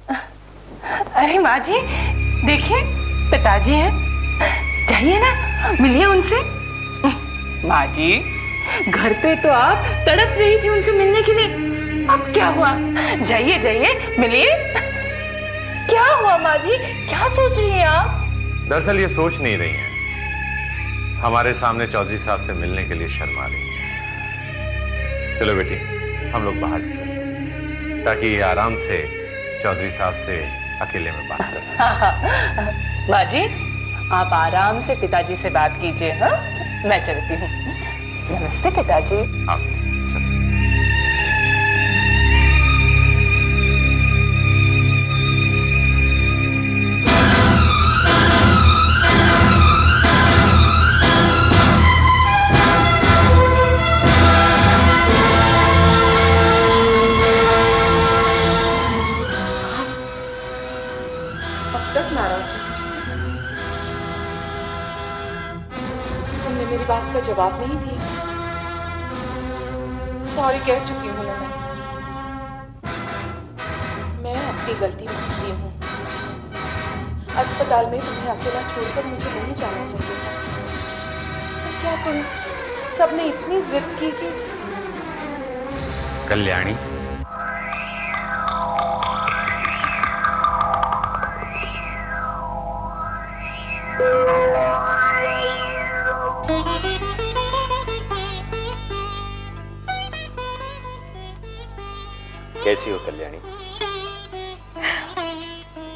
अरे माँ जी देखिए, पिताजी हैं, जाइए ना मिलिए उनसे। माँ जी घर पे तो आप तड़प रही थी उनसे मिलने के लिए, अब क्या हुआ? जाइए जाइए मिलिए। क्या हुआ माँ जी, क्या सोच रही हैं आप? दरअसल ये सोच नहीं रही हैं, हमारे सामने चौधरी साहब से मिलने के लिए शर्मा रही हैं। चलो बेटी हम लोग बाहर चलते ताकि ये आराम से चौधरी साहब से अकेले में बात कर सकें। माँ जी आप आराम से पिताजी से बात कीजिए। हाँ मैं चलती हूँ। नमस्ते पिताजी। आप तक नाराज है मुझसे। तुमने मेरी बात का जवाब नहीं दिया। सॉरी कह चुकी हूं ना मैं अपनी गलती मानती हूँ। अस्पताल में तुम्हें अकेला छोड़कर मुझे नहीं जाना चाहिए था। पर क्या करूं, सबने इतनी जिद की कि कल्याणी कैसी हो कल्याणी?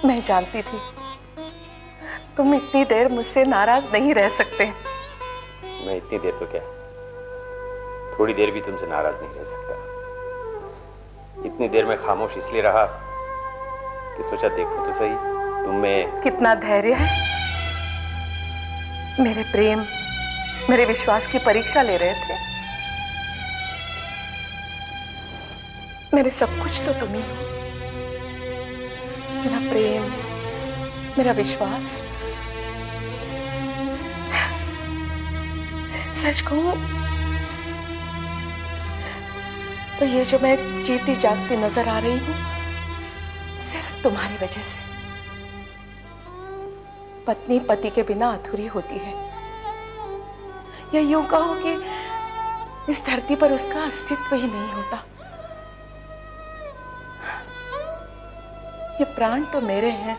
मैं जानती थी तुम इतनी देर मुझसे नाराज नहीं रह सकते। मैं इतनी देर तो क्या, थोड़ी देर भी तुमसे नाराज नहीं रह सकता। इतनी देर में खामोश इसलिए रहा कि सोचा देखो तो सही तुम में कितना धैर्य है। मेरे प्रेम मेरे विश्वास की परीक्षा ले रहे थे। मेरे सब कुछ तो तुम ही हो, मेरा प्रेम मेरा विश्वास। सच कहूं तो ये जो मैं जीती जागती नजर आ रही हूं सिर्फ तुम्हारी वजह से। पत्नी पति के बिना अधूरी होती है, या यूं कहो कि इस धरती पर उसका अस्तित्व ही नहीं होता। ये प्राण तो मेरे हैं,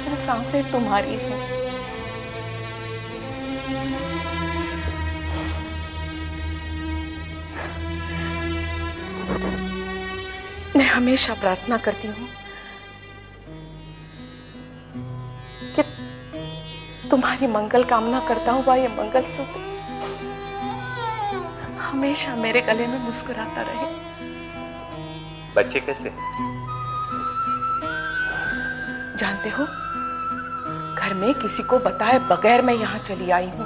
ये सांसें तुम्हारी हैं। मैं हमेशा प्रार्थना करती हूँ कि तुम्हारी मंगल कामना करता हुआ ये मंगलसूत्र हमेशा मेरे गले में मुस्कुराता रहे। बच्चे कैसे? जानते हो, घर में किसी को बताए बगैर मैं यहां चली आई हूं।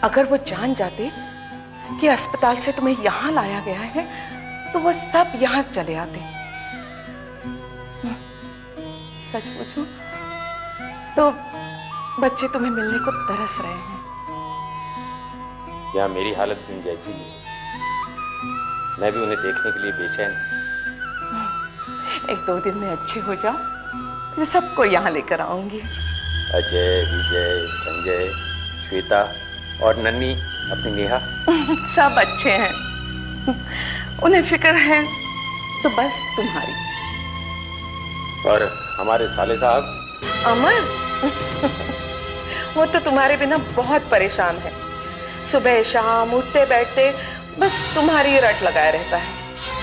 अगर वो जान जाते कि अस्पताल से तुम्हें यहां लाया गया है तो वो सब यहां चले आते। सच पूछूं तो बच्चे तुम्हें मिलने को तरस रहे हैं। यहाँ मेरी हालत भी जैसी है, मैं भी उन्हें देखने के लिए बेचैन। एक दो दिन में अच्छे हो जाओ, फिर सबको यहाँ लेकर आऊंगी। अजय, विजय, संजय, श्वेता और नन्ही अपनी नेहा सब अच्छे हैं, उन्हें फिक्र है तो बस तुम्हारी। और हमारे साले साहब अमर वो तो तुम्हारे बिना बहुत परेशान है। सुबह शाम उठते बैठते बस तुम्हारी रट लगाए रहता है।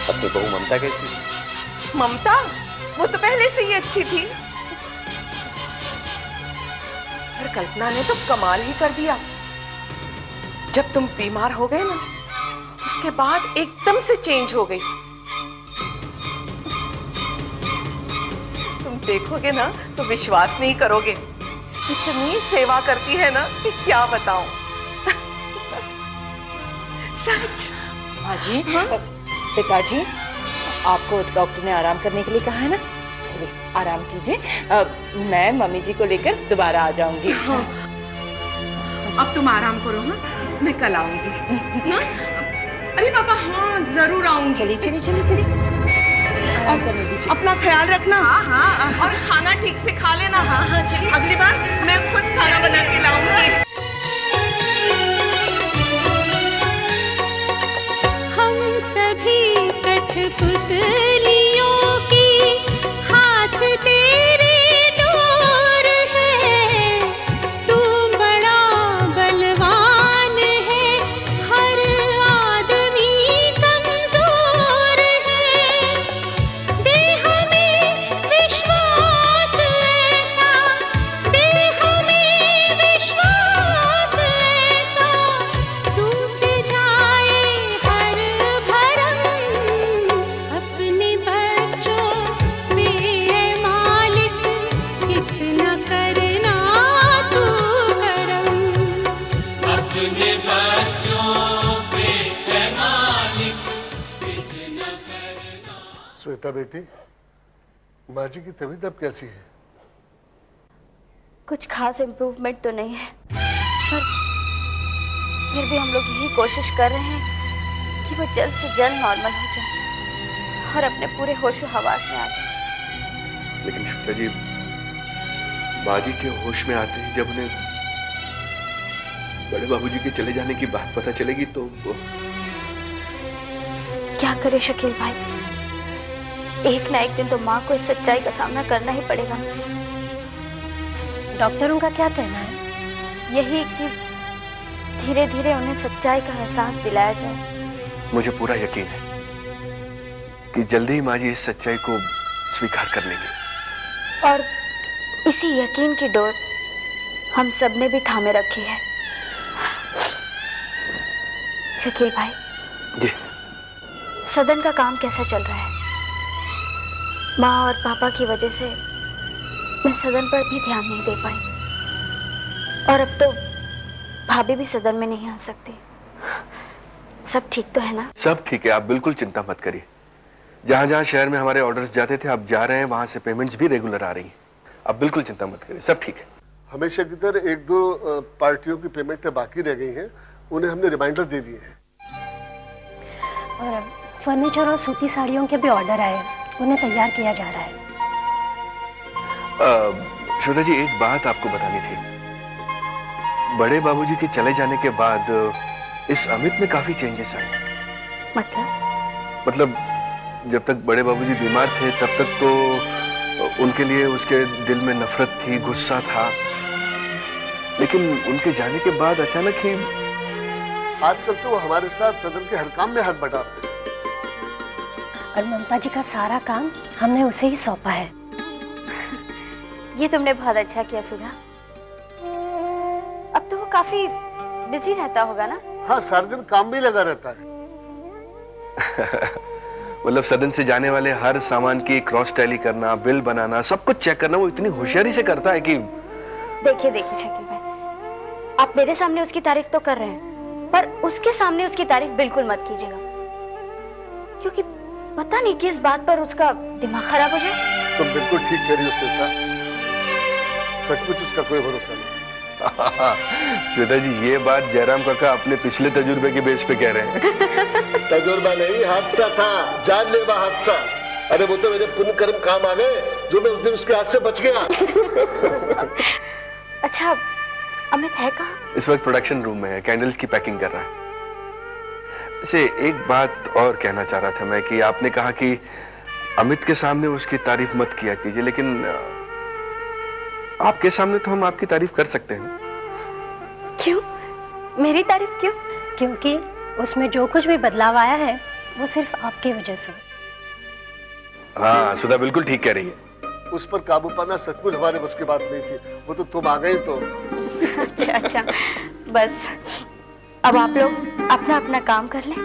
अपनी बहू ममता कैसी? ममता वो तो पहले से ही अच्छी थी, पर कल्पना ने तो कमाल ही कर दिया। जब तुम बीमार हो गए ना, उसके बाद एकदम से चेंज हो गई। तुम देखोगे ना तो विश्वास नहीं करोगे, इतनी सेवा करती है ना कि क्या बताऊं। सच। माँ जी, पिताजी आपको डॉक्टर ने आराम करने के लिए कहा है ना, चलिए आराम कीजिए। मैं मम्मी जी को लेकर दोबारा आ जाऊंगी। हाँ। अब तुम आराम करो, हाँ? मैं कल आऊंगी। हाँ? अरे पापा हाँ जरूर आऊंगी। चलिए चलिए चलिए चलिए। आराम करने दीजिए। अपना ख्याल रखना। हाँ। और खाना ठीक से खा लेना। हाँ, चलिए। अगली बार मैं खुद खाना बना के लाऊंगी। हम सभी कठपुतलियों की हाथ तेरे डोर है, तू बड़ा बलवान है, हर आदमी कमजोर है, दे हमें विश्वास ऐसा, दे हमें विश्वास ऐसा, टूट जाए हर भरम, अपने बच्चों पे है मालिक, इतना करना तू करम। अपने बच्चों पे है मालिक, इतना करना। श्वेता बेटी, माँ जी की तबीयत अब कैसी है? कुछ खास इम्प्रूवमेंट तो नहीं है, पर फिर भी हम लोग यही कोशिश कर रहे हैं कि वो जल्द से जल्द नॉर्मल हो जाए और अपने पूरे होशो हवास में आ जाए। लेकिन शुक्ला जी, बाजी के होश में आते ही जब उन्हें बड़े बाबूजी के चले जाने की बात पता चलेगी तो वो... क्या करे शकील भाई, एक ना एक दिन तो माँ को इस सच्चाई का सामना करना ही पड़ेगा। डॉक्टरों का क्या कहना है? यही कि धीरे धीरे उन्हें सच्चाई का एहसास दिलाया जाए। मुझे पूरा यकीन है कि जल्दी ही माँ जी इस सच्चाई को स्वीकार कर लेंगे। और इसी यकीन की डोर हम सबने भी थामे रखी है। शकील भाई, जी सदन का काम कैसा चल रहा है? माँ और पापा की वजह से मैं सदन पर भी ध्यान नहीं दे पाई, और अब तो भाभी भी सदन में नहीं आ सकती। सब ठीक तो है ना? सब ठीक है, आप बिल्कुल चिंता मत करिए। जहां जहां शहर में हमारे ऑर्डर्स जाते थे, अब जा रहे हैं, वहां से पेमेंट्स भी रेगुलर आ रही हैं। आप बिल्कुल चिंता मत करिए, सब ठीक है। हमेशा की तरह एक दो पार्टियों की पेमेंटें बाकी रह गई हैं, उन्हें हमने रिमाइंडर दे दिए हैं। और फर्नीचर और सूती साड़ियों के भी ऑर्डर आए, उन्हें तैयार किया जा रहा है। श्वेता जी, एक बात आपको बतानी थी। बड़े बाबूजी के चले जाने के बाद इस अमित में काफी चेंजेस आए। मतलब जब तक बड़े बाबूजी बीमार थे तब तक तो उनके लिए उसके दिल में नफरत थी, गुस्सा था, लेकिन उनके जाने के बाद अचानक ही आजकल तो वो हमारे साथ सदन के हर काम में हाथ बटाते हैं। और ममता जी का सारा काम हमने उसे ही सौंपा है। ये तुमने बहुत अच्छा किया सुधा। अब तो वो काफी बिजी रहता होगा ना? हाँ, सारा दिन काम में लगा रहता है। मतलब सदन से जाने वाले हर सामान की क्रॉस टैली करना, बिल बनाना, सब कुछ चेक करना वो इतनी होशियारी से करता है कि... देखिए शकील भाई, आप मेरे सामने उसकी तारीफ तो कर रहे हैं, पर उसके सामने उसकी तारीफ बिल्कुल मत कीजिएगा, क्योंकि पता नहीं किस बात पर उसका दिमाग खराब हो जाए। तुम बिल्कुल ठीक कह रही हो श्वेता, सचमुच उसका कोई भरोसा नहीं। श्वेता जी, ये बात जयराम काका अपने पिछले तजुर्बे के बेस पे कह रहे हैं। तजुर्बा नहीं, हादसा था, जानलेवा हादसा। अरे वो तो मेरे पुण्य कर्म काम आ गए जो मैं उस दिन उसके हाथ से बच गया। अच्छा, अमित है कहाँ? इस वक्त प्रोडक्शन रूम में है, कैंडल्स की पैकिंग कर रहा है। इसे एक बात और कहना चाह रहा था मैं कि आपने कहा कि अमित के सामने उसकी तारीफ मत किया कीजिए, लेकिन आपके सामने तो हम आपकी तारीफ कर सकते हैं। क्यों? मेरी तारीफ क्यों? क्योंकि उसमें जो कुछ भी बदलाव आया है वो सिर्फ आपकी वजह से। हाँ, सुधा बिल्कुल ठीक कह रही है। उस पर काबू पाना सचमुच हमारे बस की बात नहीं थी, वो तो तुम आ गई तो। अच्छा, बस अब आप लोग अपना अपना काम कर लें।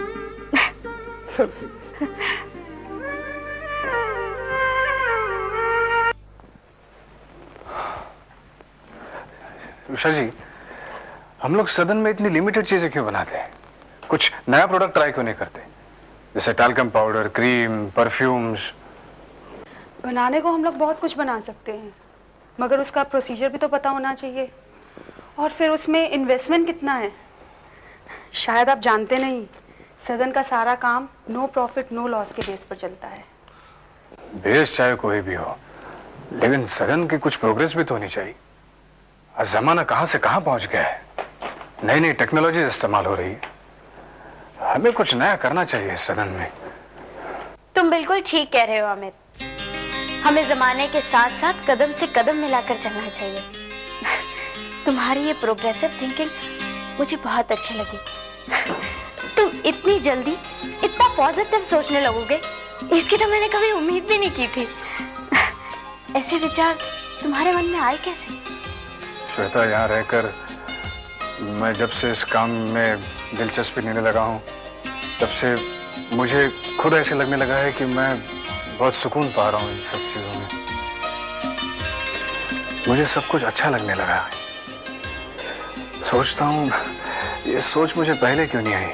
उषा जी, हम लोग सदन में इतनी लिमिटेड चीजें क्यों बनाते हैं? कुछ नया प्रोडक्ट ट्राई क्यों नहीं करते? जैसे टैल्कम पाउडर, क्रीम, परफ्यूम्स। बनाने को हम लोग बहुत कुछ बना सकते हैं, मगर उसका प्रोसीजर भी तो पता होना चाहिए, और फिर उसमें इन्वेस्टमेंट कितना है। शायद आप जानते नहीं, सदन का सारा काम नो प्रॉफिट नो लॉस के बेस पर चलता है। बेस चाहे कोई भी हो, लेकिन सदन की कुछ प्रोग्रेस भी तो होनी चाहिए। आज जमाना कहां से कहां पहुंच गया है, नई नई टेक्नोलॉजी इस्तेमाल हो रही है। हमें कुछ नया करना चाहिए सदन में। तुम बिल्कुल ठीक कह रहे हो अमित, हमें जमाने के साथ साथ कदम से कदम मिलाकर चलना चाहिए। तुम्हारी ये प्रोग्रेसिव थिंकिंग मुझे बहुत अच्छी लगी। तुम इतनी जल्दी इतना पॉजिटिव सोचने लगोगे, इसकी तो मैंने कभी उम्मीद भी नहीं की थी। ऐसे विचार तुम्हारे मन में आए कैसे? श्वेता, यहाँ रहकर मैं जब से इस काम में दिलचस्पी लेने लगा हूँ, तब से मुझे खुद ऐसे लगने लगा है कि मैं बहुत सुकून पा रहा हूँ इन सब चीजों में। मुझे सब कुछ अच्छा लगने लगा है। सोचता हूँ ये सोच मुझे पहले क्यों नहीं आई।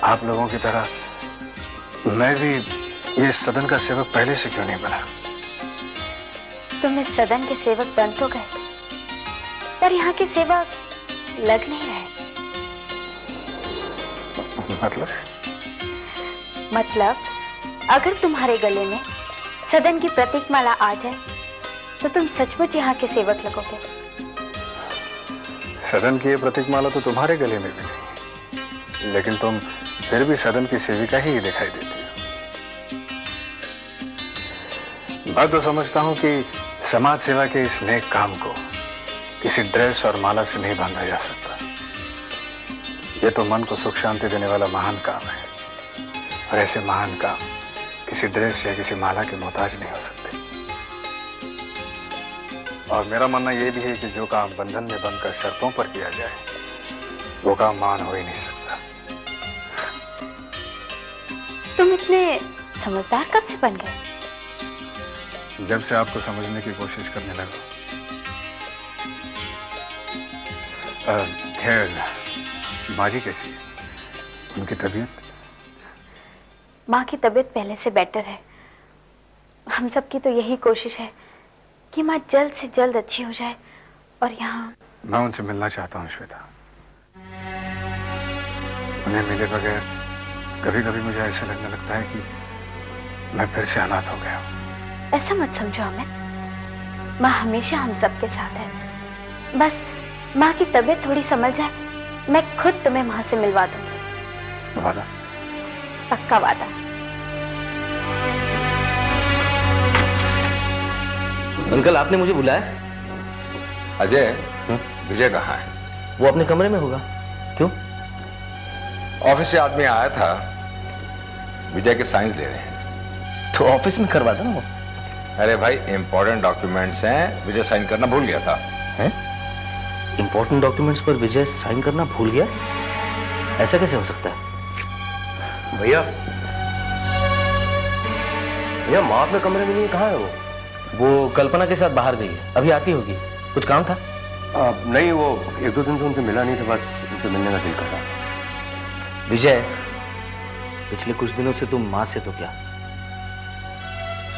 आप लोगों की तरह मैं भी ये सदन का सेवक पहले से क्यों नहीं बना। तुम इस सदन के सेवक बन तो गए, पर यहाँ के सेवक लग नहीं रहे। मतलब अगर तुम्हारे गले में सदन की प्रतीक माला आ जाए तो तुम सचमुच यहाँ के सेवक लगोगे। सदन की ये प्रतीक माला तो तुम्हारे गले में भी नहीं, लेकिन तुम फिर भी सदन की सेविका ही दिखाई देती हो। मैं तो समझता हूँ कि समाज सेवा के इस नेक काम को किसी ड्रेस और माला से नहीं बांधा जा सकता। ये तो मन को सुख शांति देने वाला महान काम है, और ऐसे महान काम किसी ड्रेस या किसी माला के मोहताज नहीं हो सकते। और मेरा मानना यह भी है कि जो काम बंधन में बंधकर शर्तों पर किया जाए वो काम मान हो ही नहीं सकता। तुम इतने समझदार कब से बन गए? जब से आपको समझने की कोशिश करने लगा। खैर, माँ जी कैसी है? उनकी तबीयत? माँ की तबीयत पहले से बेटर है। हम सब की तो यही कोशिश है कि माँ जल्द से जल्द अच्छी हो जाए। और यहाँ मैं उनसे मिलना चाहता हूँ श्वेता। उन्हें मिले बगैर कभी कभी मुझे ऐसा लगने लगता है कि मैं फिर से अनाथ हो गया हूँ। ऐसा मत समझो अमित, माँ हमेशा हम सबके साथ है। बस माँ की तबीयत थोड़ी संभल जाए, मैं खुद तुम्हें माँ से मिलवा दूंगी। वादा? पक्का वादा। अंकल, आपने मुझे बुलाया? अजय, विजय कहाँ है? वो अपने कमरे में होगा। क्यों? ऑफिस से आदमी आया था, विजय के साइंस ले रहे हैं। तो ऑफिस में करवा दो ना वो। अरे भाई, इंपॉर्टेंट डॉक्यूमेंट्स हैं, विजय साइन करना भूल गया था। हैं? इंपॉर्टेंट डॉक्यूमेंट्स पर विजय साइन करना भूल गया? ऐसा कैसे हो सकता है? भैया, माँ अपने कमरे में नहीं, कहाँ है वो? वो कल्पना के साथ बाहर गई है, अभी आती होगी। कुछ काम था? नहीं, वो एक दो दिन से उनसे मिला नहीं था, बस उनसे मिलने का दिल कर रहा। विजय, पिछले कुछ दिनों से तुम माँ से तो क्या,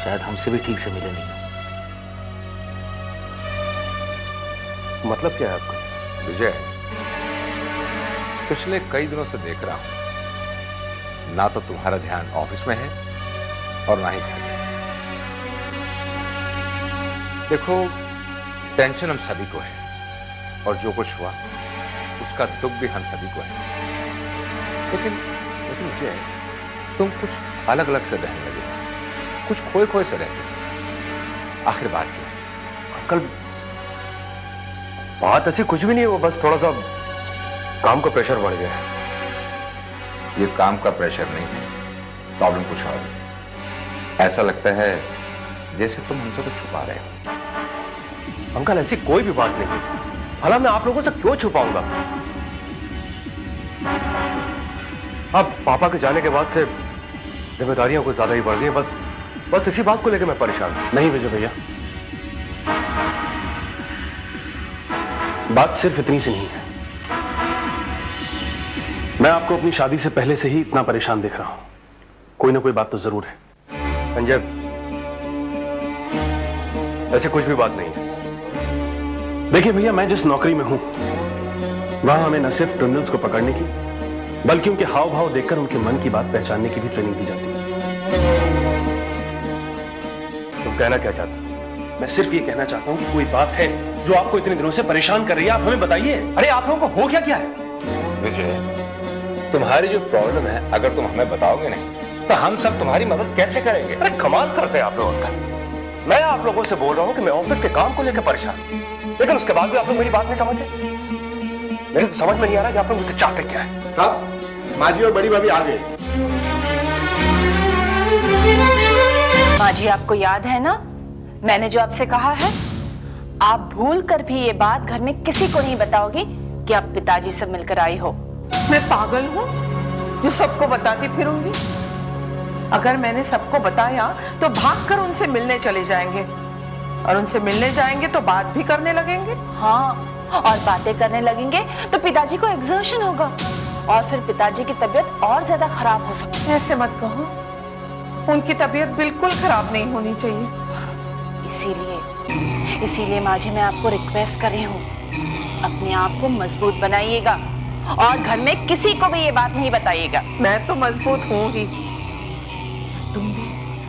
शायद हमसे भी ठीक से मिले नहीं। मतलब क्या है आपका? विजय, पिछले कई दिनों से देख रहा हूं, ना तो तुम्हारा ध्यान ऑफिस में है और ना ही घर में। देखो, टेंशन हम सभी को है, और जो कुछ हुआ उसका दुख भी हम सभी को है। लेकिन विजय, तुम कुछ अलग अलग से रहने लगे, कुछ खोए खोए से रहते हो। आखिर बात क्या है? अंकल, बात ऐसी कुछ भी नहीं है, वो बस थोड़ा सा काम का प्रेशर बढ़ गया है। ये काम का प्रेशर नहीं है, प्रॉब्लम कुछ और है। ऐसा लगता है जैसे तुम हमसे कुछ छुपा रहे हो। अंकल, ऐसी कोई भी बात नहीं। भला मैं आप लोगों से क्यों छुपाऊंगा? अब पापा के जाने के बाद से जिम्मेदारियां कुछ ज्यादा ही बढ़ गई। बस इसी बात को लेकर मैं परेशान हूं। नहीं विजय भैया, बात सिर्फ इतनी सी नहीं है। मैं आपको अपनी शादी से पहले से ही इतना परेशान दिख रहा हूं। कोई ना कोई बात तो जरूर है। संजय, ऐसे कुछ भी बात नहीं है। देखिए भैया, मैं जिस नौकरी में हूं वहां हमें न सिर्फ क्रिमिनल्स को पकड़ने की, बल्कि उनके हाव भाव देखकर उनके मन की बात पहचानने की भी ट्रेनिंग दी जाती है। कहना क्या चाहते हो? मैं सिर्फ ये कहना चाहता हूँ कि कोई बात है जो आपको इतने दिनों से परेशान कर रही है, आप हमें बताइए। अरे आप लोगों को हो क्या क्या है? विजय, तुम्हारी जो प्रॉब्लम है अगर तुम हमें बताओगे नहीं तो हम सब तुम्हारी मदद कैसे करेंगे? अरे कमाल करते हैं आप लोग अंकल। मैं आप लोगों से बोल रहा हूँ कि मैं ऑफिस के काम को लेकर परेशान हूं, लेकिन उसके बाद भी आप लोग मेरी बात नहीं समझते। मेरे तो समझ में नहीं आ रहा कि आप लोग मुझसे चाहते क्या है। साहब, माजी और बड़ी भाभी आ गए। माजी, आपको याद है ना मैंने जो आपसे कहा है, आप भूल कर भी ये बात घर में किसी को नहीं बताओगी कि आप पिताजी से मिलकर आई हो। मैं पागल हूँ जो सबको बताती फिरूंगी? अगर मैंने सबको बताया तो भागकर उनसे मिलने चले जाएंगे, और उनसे मिलने जाएंगे तो बात भी करने लगेंगे। हाँ, और बातें करने लगेंगे तो पिताजी को एक्सर्शन होगा और फिर पिताजी की तबीयत और ज्यादा खराब हो सकती है। ऐसे मत कहो, उनकी तबीयत बिल्कुल खराब नहीं होनी चाहिए। इसीलिए माँ जी मैं आपको रिक्वेस्ट कर रही हूँ, अपने आप को मजबूत बनाइएगा और घर में किसी को भी ये बात नहीं बताइएगा। मैं तो मजबूत हूँ ही, तुम भी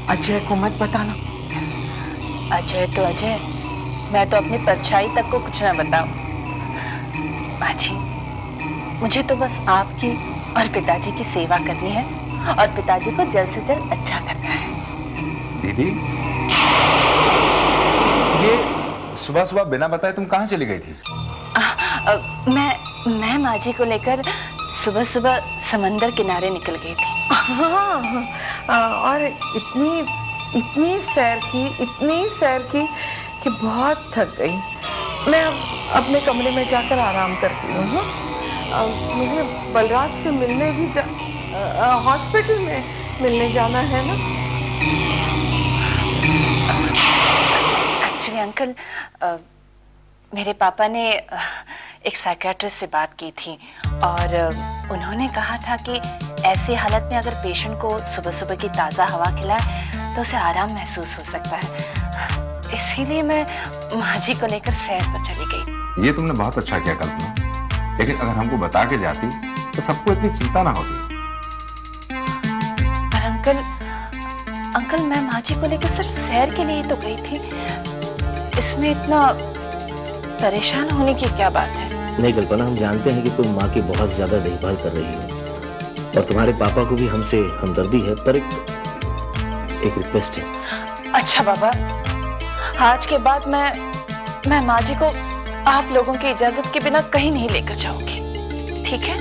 अजय को मत बताना। अजय तो अजय, मैं तो अपनी परछाई तक को कुछ ना बताऊं। माँ जी, मुझे तो बस आपकी और पिताजी की सेवा करनी है और पिताजी को जल्द से जल्द अच्छा करना है। दीदी, ये सुबह सुबह बिना बताए तुम कहाँ चली गई थी? मैं माँ जी को लेकर सुबह सुबह समंदर किनारे निकल गई थी। हाँ, और इतनी सैर की कि बहुत थक गई। मैं अब अपने कमरे में जाकर आराम करती हूँ। मुझे बलराज से मिलने भी हॉस्पिटल में मिलने जाना है ना। एक्चुअली अंकल, मेरे पापा ने एक साइकियाट्रिस्ट से बात की थी और उन्होंने कहा था कि ऐसी हालत में अगर पेशेंट को सुबह सुबह की ताज़ा हवा खिलाए तो उसे आराम महसूस हो सकता है। इसीलिए मैं माँ जी को लेकर सैर पर चली गई। ये तुमने बहुत अच्छा किया कल्पना, लेकिन अगर हमको बता के जाती तो सबको इतनी चिंता ना होती। पर अंकल मैं माँ जी को लेकर सिर्फ सैर के लिए तो गई थी, इसमें इतना परेशान होने की क्या बात है? नहीं कल्पना, हम जानते हैं कि तुम माँ की बहुत ज्यादा देखभाल कर रही हो और तुम्हारे पापा को भी हमसे हमदर्दी है, पर एक रिक्वेस्ट है। अच्छा बाबा, आज के बाद मैं माँ जी को आप लोगों की इजाजत के बिना कहीं नहीं लेकर जाऊंगी, ठीक है?